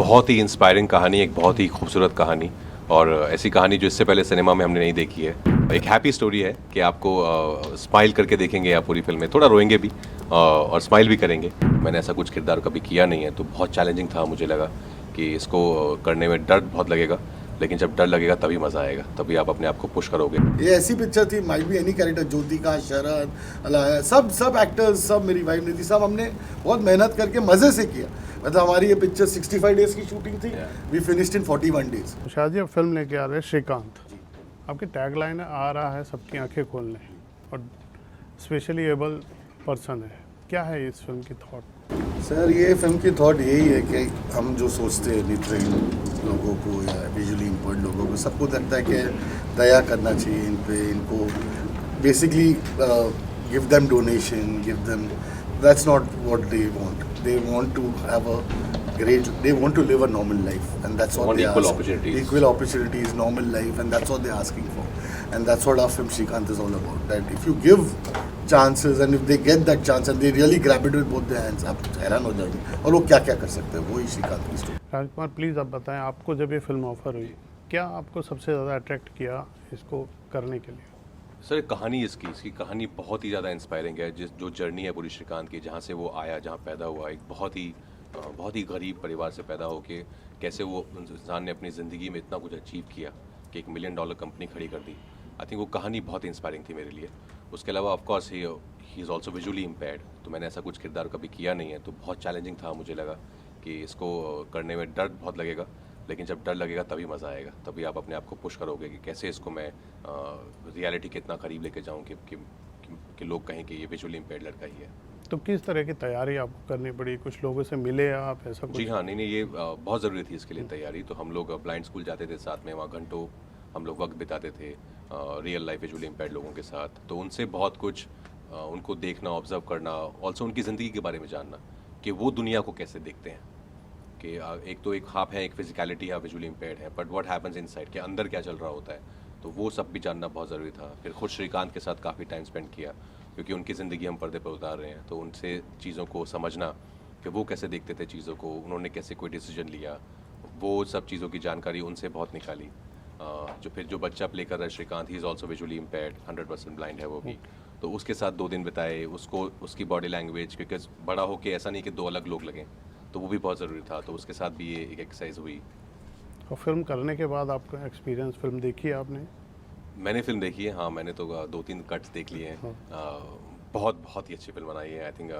बहुत ही इंस्पायरिंग कहानी, एक बहुत ही खूबसूरत कहानी और ऐसी कहानी जो इससे पहले सिनेमा में हमने नहीं देखी है। एक हैप्पी स्टोरी है कि आपको स्माइल करके देखेंगे आप पूरी फ़िल्म में, थोड़ा रोएँगे भी और स्माइल भी करेंगे। मैंने ऐसा कुछ किरदार कभी किया नहीं है, तो बहुत चैलेंजिंग था। मुझे लगा कि इसको करने में डर बहुत लगेगा, लेकिन जब डर लगेगा तभी मज़ा आएगा, तभी आप अपने आप को पुश करोगे। ये ऐसी पिक्चर थी, might be any character, Jyothika, Sharad, Alaya, सब एक्टर्स, सब मेरी वाइफ ने थी, सब हमने बहुत मेहनत करके मज़े से किया। मतलब हमारी ये पिक्चर 65 डेज़ की शूटिंग थी, वी फिनिश्ड इन 41 डेज़। शायद जी आप फिल्म लेके आ रहे हैं श्रीकांत। आपकी टैगलाइन आ रहा है सबकी आंखें खोलने, और स्पेशली एबल पर्सन है। क्या है इस फिल्म की थॉट? सर ये फिल्म की थॉट यही है कि हम जो सोचते हैं नेत्रहीन लोगों को या विजुअली इम्पर्ड लोगों को, सबको लगता है कि दया करना चाहिए इन पे, इनको basically give them donation, give them, that's not what they want to have a great, they want to live a normal life, and that's what Want they equal ask. opportunities. Equal opportunities, normal life, and that's what they're asking for, and that's what our film Shrikant is all about, that if you give chances and if they get that chance and they really grab it with both their hands, आप हैरान हो जाएंगे और वो क्या क्या कर सकते हैं। वही श्रीकांत की स्टोरी। राजकुमार प्लीज़ आप बताएं, आपको जब ये फिल्म ऑफर हुई, क्या आपको सबसे ज़्यादा अट्रैक्ट किया इसको करने के लिए? सर कहानी इसकी कहानी बहुत ही ज़्यादा इंस्पायरिंग है। जो जर्नी है पूरी श्रीकांत की, जहाँ से वो आया, जहाँ पैदा हुआ, एक बहुत ही गरीब परिवार से पैदा होके कैसे वो इंसान ने अपनी ज़िंदगी में इतना कुछ अचीव किया कि $1 मिलियन कंपनी खड़ी कर दी। आई थिंक वो कहानी बहुत इंस्पायरिंग थी मेरे लिए। उसके अलावा of course he is also visually impaired, तो मैंने ऐसा कुछ किरदार कभी किया नहीं है, तो बहुत चैलेंजिंग था। मुझे लगा कि इसको करने में डर बहुत लगेगा, लेकिन जब डर लगेगा तभी मज़ा आएगा, तभी आप अपने आप को पुश करोगे कि कैसे इसको मैं रियलिटी के इतना करीब लेके जाऊँ कि लोग कहें कि ये विजुअली इम्पेयर्ड लड़का ही है। तो किस तरह की तैयारी आपको करनी पड़ी? कुछ लोगों से मिले आप, ऐसा कुछ? जी हाँ, नहीं, ये बहुत ज़रूरी थी इसके लिए तैयारी। तो हम लोग ब्लाइंड स्कूल जाते थे साथ में, वहाँ घंटों हम लोग वक्त बिताते थे रियल लाइफ विजुअली इम्पेयर्ड लोगों के साथ। तो उनसे बहुत कुछ उनको देखना, ऑब्जर्व करना, ऑल्सो उनकी ज़िंदगी के बारे में जानना कि वो दुनिया को कैसे देखते हैं। कि एक तो एक आप हैं, एक फिजिकलिटी है, विजुअली इम्पेयर्ड है, बट व्हाट हैपन्स इनसाइड, के अंदर क्या चल रहा होता है, तो वो सब भी जानना बहुत ज़रूरी था। फिर खुद श्रीकांत के साथ काफ़ी टाइम स्पेंड किया, क्योंकि उनकी ज़िंदगी हम पर्दे पर उतार रहे हैं, तो उनसे चीज़ों को समझना कि वो कैसे देखते थे चीज़ों को, उन्होंने कैसे कोई डिसीजन लिया, वो सब चीज़ों की जानकारी उनसे बहुत निकाली। जो बच्चा प्ले कर रहा है Srikanth, he is also visually impaired, 100% blind है वो भी। तो उसके साथ 2 दिन बिताए, उसकी बॉडी लैंग्वेज, क्योंकि बड़ा होके ऐसा नहीं कि 2 अलग लोग लगें, तो वो भी बहुत ज़रूरी था। तो उसके साथ भी ये एक एक्सरसाइज हुई। और फिल्म करने के बाद आपका एक्सपीरियंस, फिल्म देखी है आपने? मैंने फ़िल्म देखी है, हाँ, मैंने तो 2-3 कट्स देख लिए हैं। बहुत ही अच्छी फिल्म बनाई है आई थिंक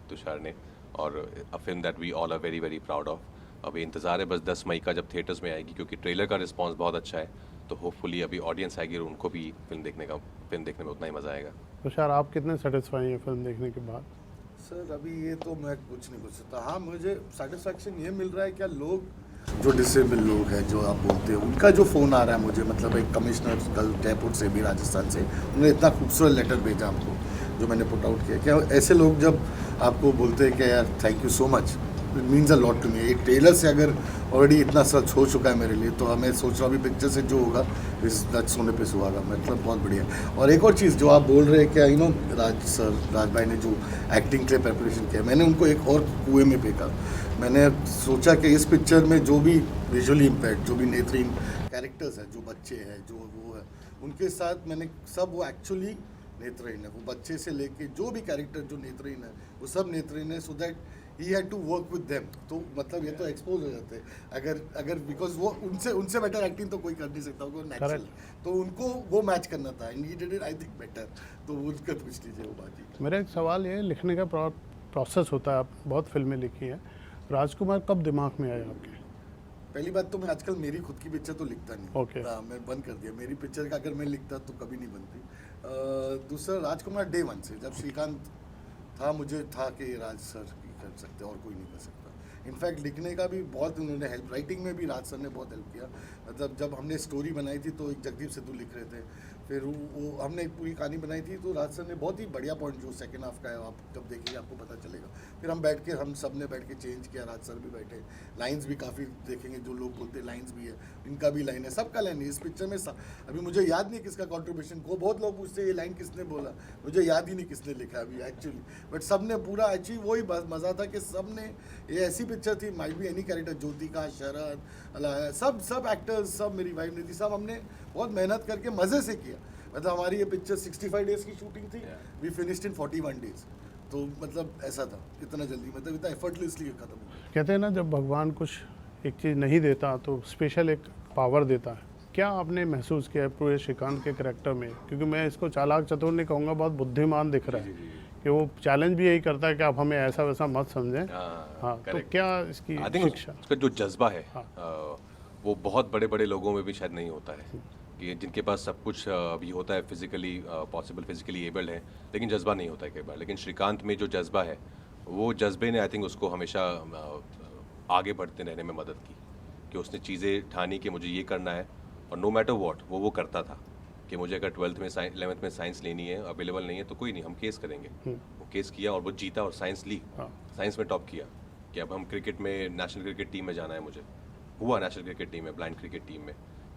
तुषार ने, और a film that we all are very very proud of. अभी इंतज़ार है बस 10 मई का, जब थिएटर्स में आएगी, क्योंकि ट्रेलर का रिस्पांस बहुत अच्छा है, तो होपफुली अभी ऑडियंस आएगी और उनको भी फिल्म देखने में उतना ही मज़ा आएगा। तुषार, आप कितने सेटिस्फाई हैं फिल्म देखने के बाद? सर अभी ये तो मैं कुछ नहीं बोल सकता। हाँ, मुझे सेटिस्फैक्शन ये मिल रहा है, क्या लोग जो डिसेबल लोग हैं, जो आप बोलते हैं, उनका जो फ़ोन आ रहा है मुझे, मतलब एक कमिश्नर कल जयपुर से भी, राजस्थान से, उन्होंने इतना खूबसूरत लेटर भेजा हमको, जो मैंने पुट आउट किया। क्या ऐसे लोग जब आपको बोलते हैं कि यार thank you so much, it means a lot to me. एक ट्रेलर से अगर ऑलरेडी इतना सच हो चुका है मेरे लिए, तो हमें सोच रहा हूँ अभी पिक्चर से जो होगा इस दच सोने पे सुहागा, मतलब बहुत बढ़िया। और एक और चीज़ जो आप बोल रहे हैं, क्या राज भाई ने जो एक्टिंग के लिए प्रिपरेशन किया, मैंने उनको एक और कुएं में फेंका। मैंने सोचा कि इस पिक्चर में जो भी विजुअली इम्पेक्ट, जो भी नेत्रहीन कैरेक्टर्स हैं, जो बच्चे हैं, जो वो है, उनके साथ मैंने सब वो एक्चुअली नेत्रहीन है। वो बच्चे से लेके जो भी कैरेक्टर जो नेत्रहीन है, वो सब नेत्रहीन है, so that he had to work with them. तो मतलब ये तो एक्सपोज हो जाते हैं अगर बिकॉज वो उनसे बेटर एक्टिंग तो कोई कर नहीं सकता, वो नेचुरल, तो उनको वो मैच करना था, and he did it I think better. तो उसका पूछ लीजिए वो बात ही। मेरा एक सवाल ये, लिखने का प्रोसेस होता है, आप बहुत फिल्में लिखी हैं, राजकुमार कब दिमाग में आया आपके? पहली बात तो मैं आजकल मेरी खुद की पिक्चर तो लिखता नहीं। Okay. मैं बंद कर दिया मेरी पिक्चर का, अगर मैं लिखता तो कभी नहीं बनती। दूसरा, राजकुमार डे 1 से जब श्रीकांत था, मुझे था कि राज सर ही कर सकते और कोई नहीं कर सकता। इनफैक्ट लिखने का भी बहुत उन्होंने हेल्प, राइटिंग में भी राज सर ने बहुत हेल्प किया। मतलब जब हमने स्टोरी बनाई थी तो एक जगदीप सिद्धू लिख रहे थे, फिर वो हमने एक पूरी कहानी बनाई थी, तो राज सर ने बहुत ही बढ़िया पॉइंट जो सेकंड हाफ का है, आप जब देखेंगे आपको पता चलेगा। फिर हम बैठ के हम सब ने बैठ के चेंज किया, राज सर भी बैठे, लाइंस भी काफ़ी देखेंगे, जो लोग बोलते हैं लाइंस भी है, इनका भी लाइन है, सबका लाइन है इस पिक्चर में। अभी मुझे याद नहीं किसका कॉन्ट्रीब्यूशन को, बहुत लोग पूछते ये लाइन किसने बोला, मुझे याद ही नहीं किसने लिखा अभी एक्चुअली, बट सब ने पूरा एक्चुअली वही मज़ा था कि सब ने, ये ऐसी पिक्चर थी, माइट भी एनी कैरेक्टर, ज्योतिका, शरद, सब एक्टर्स, सब मेरी वाइफ ने थी, सब हमने बहुत मेहनत करके मज़े से किया। मतलब हमारी ये पिक्चर 65 डेज़ की शूटिंग थी, वी फिनिश्ड इन 41 डेज़, तो मतलब ऐसा था, इतना जल्दी, मतलब इतना एफर्टलेसली खत्म हो गया। कहते हैं ना, जब भगवान कुछ एक चीज़ नहीं देता तो स्पेशल एक पावर देता है। क्या आपने महसूस किया है पूरे श्रीकांत के करैक्टर में? क्योंकि मैं इसको चालाक चतुर नहीं कहूँगा, बहुत बुद्धिमान दिख रहा है कि वो चैलेंज भी यही करता है कि आप हमें ऐसा वैसा मत समझें। हाँ, तो क्या इसकी शिक्षा? उसका जो जज्बा है वो बहुत बड़े बड़े लोगों में भी शायद नहीं होता है, कि जिनके पास सब कुछ अभी होता है, फिजिकली पॉसिबल, फिजिकली एबल्ड है, लेकिन जज्बा नहीं होता है कई बार। लेकिन श्रीकांत में जो जज्बा है, वो जज्बे ने आई थिंक उसको हमेशा आगे बढ़ते रहने में मदद की, कि उसने चीज़ें ठानी कि मुझे ये करना है, और नो मैटर वॉट वो करता था। कि मुझे अगर 12th में 11th में साइंस लेनी है, अवेलेबल नहीं है, तो कोई नहीं, हम केस करेंगे। वो केस किया और वो जीता और साइंस ली, साइंस में टॉप किया, कि अब हम क्रिकेट में, नेशनल क्रिकेट टीम में जाना है मुझे। हुआ नेशनल क्रिकेट टीम में, ब्लाइंड क्रिकेट टीम में,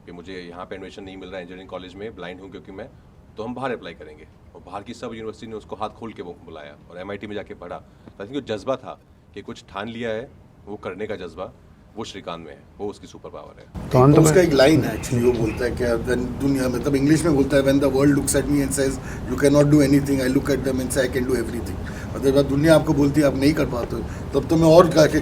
कि मुझे यहाँ पे एडमिशन नहीं मिल रहा है इंजीनियरिंग कॉलेज में, ब्लाइंड हूँ क्योंकि मैं, तो हम बाहर अप्लाई करेंगे। और बाहर की सब यूनिवर्सिटी ने उसको हाथ खोल के वो बुलाया, और MIT में जाके पढ़ा। तो आई थिंक जो जज्बा था कि कुछ ठान लिया है, वो करने का जज्बा, वो श्रीकांत में है, वो उसकी सुपर पावर है। तो उसका एक लाइन है एक्चुअली, वो बोलता है कि दुनिया, मतलब इंग्लिश में बोलता है, when the world looks at me and says you can not do anything, I look at them and से आई कैन डू एवरीथिंग। मतलब जब दुनिया आपको बोलती है आप नहीं कर पाते, तब तो मैं और करके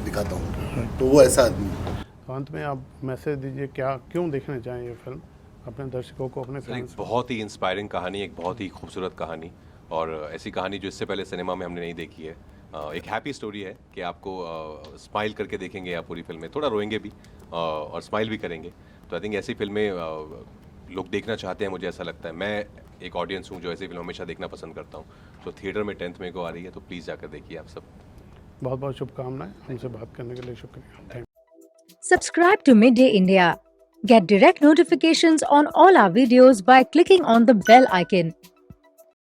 दिखाता हूँ, तो वो ऐसा आदमी है। अंत में आप मैसेज दीजिए, क्या क्यों देखना चाहें ये फिल्म अपने दर्शकों को, अपने एक फैंस को? बहुत ही इंस्पायरिंग कहानी, एक बहुत ही खूबसूरत कहानी, और ऐसी कहानी जो इससे पहले सिनेमा में हमने नहीं देखी है। एक हैप्पी स्टोरी है कि आपको स्माइल करके देखेंगे आप पूरी फिल्म में, थोड़ा रोएंगे भी और स्माइल भी करेंगे। तो आई थिंक ऐसी फिल्में लोग देखना चाहते हैं, मुझे ऐसा लगता है। मैं एक ऑडियंस हूँ जो ऐसी फिल्म हमेशा देखना पसंद करता हूँ। तो थिएटर में 10th मई को आ रही है, तो प्लीज़ जाकर देखिए आप सब। बहुत बहुत शुभकामनाएं, हमसे बात करने के लिए शुक्रिया। Thank you. Subscribe to Midday India. Get direct notifications on all our videos by clicking on the bell icon.